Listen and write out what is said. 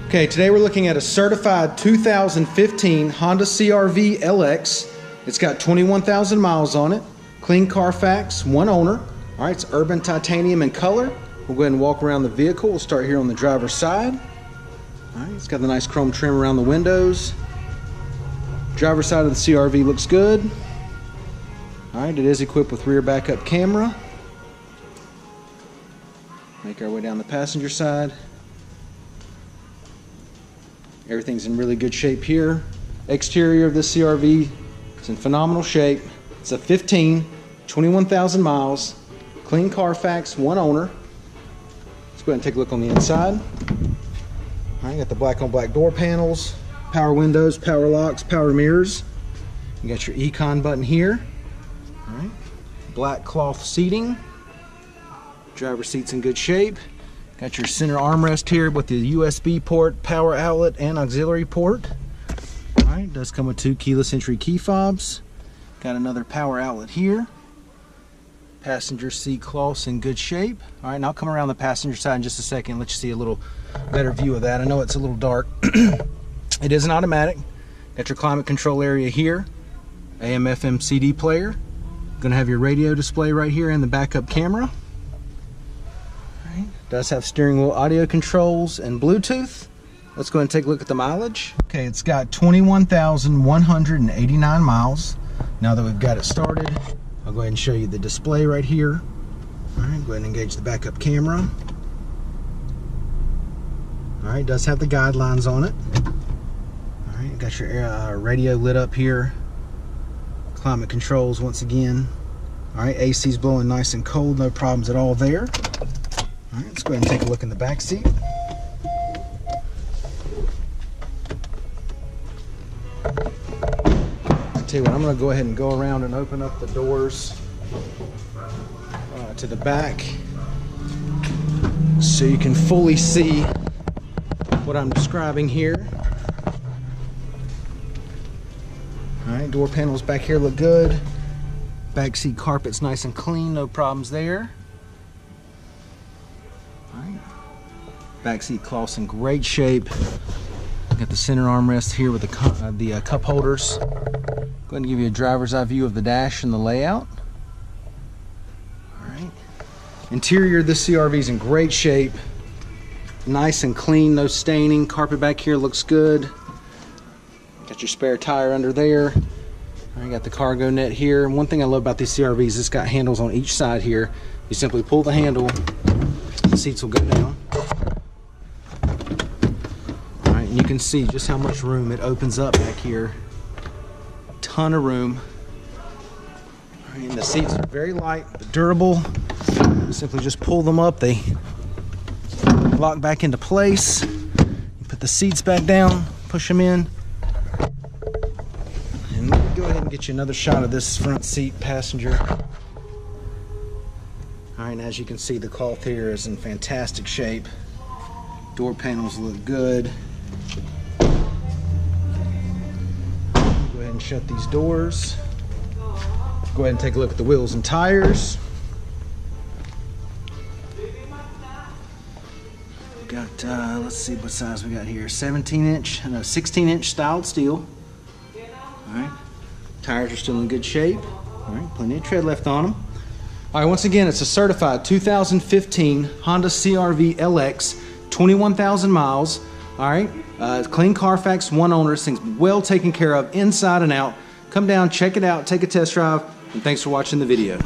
Okay, today we're looking at a certified 2015 Honda CRV LX. It's got 21,000 miles on it. Clean Carfax, one owner. All right, it's urban titanium in color. We'll go ahead and walk around the vehicle. We'll start here on the driver's side. All right, it's got the nice chrome trim around the windows. Driver's side of the CRV looks good. All right, it is equipped with rear backup camera. Make our way down the passenger side. Everything's in really good shape here. Exterior of this CRV is in phenomenal shape. It's a 15, 21,000 miles, clean Carfax, one owner. Let's go ahead and take a look on the inside. All right, got the black on black door panels, power windows, power locks, power mirrors. You got your ECON button here. All right, black cloth seating. Driver's seat's in good shape. Got your center armrest here with the USB port, power outlet, and auxiliary port. All right, it does come with 2 keyless entry key fobs. Got another power outlet here. Passenger seat cloth's in good shape. All right, and I'll come around the passenger side in just a second and let you see a little better view of that. I know it's a little dark. It is an automatic. Got your climate control area here. AM, FM, CD player. Gonna have your radio display right here and the backup camera. Does have steering wheel audio controls and Bluetooth. Let's go ahead and take a look at the mileage. Okay, it's got 21,189 miles. Now that we've got it started, I'll go ahead and show you the display right here. All right, go ahead and engage the backup camera. All right, does have the guidelines on it. All right, got your radio lit up here. Climate controls once again. All right, AC's blowing nice and cold, no problems at all there. All right, let's go ahead and take a look in the back seat. I'll tell you what, I'm going to go ahead and go around and open up the doors to the back so you can fully see what I'm describing here. All right, door panels back here look good. Back seat carpet's nice and clean, no problems there. Back seat cloth's in great shape. Got the center armrest here with the cup holders. Go ahead and give you a driver's eye view of the dash and the layout. All right. Interior of this CRV is in great shape. Nice and clean, no staining. Carpet back here looks good. Got your spare tire under there. All right, got the cargo net here. And one thing I love about these CRVs, it's got handles on each side here. You simply pull the handle, the seats will go down. And you can see just how much room it opens up back here. Ton of room. And the seats are very light but durable. You simply just pull them up, they lock back into place. You put the seats back down, push them in. And let me go ahead and get you another shot of this front seat passenger. All right, and as you can see, the cloth here is in fantastic shape. Door panels look good. Go ahead and shut these doors. Go ahead and take a look at the wheels and tires. We got, let's see what size we got here. 16-inch styled steel. All right, tires are still in good shape. All right, plenty of tread left on them. All right, once again, it's a certified 2015 Honda CRV LX, 21,000 miles. All right, clean Carfax, one owner. This thing's well taken care of inside and out. Come down, check it out, take a test drive, and thanks for watching the video.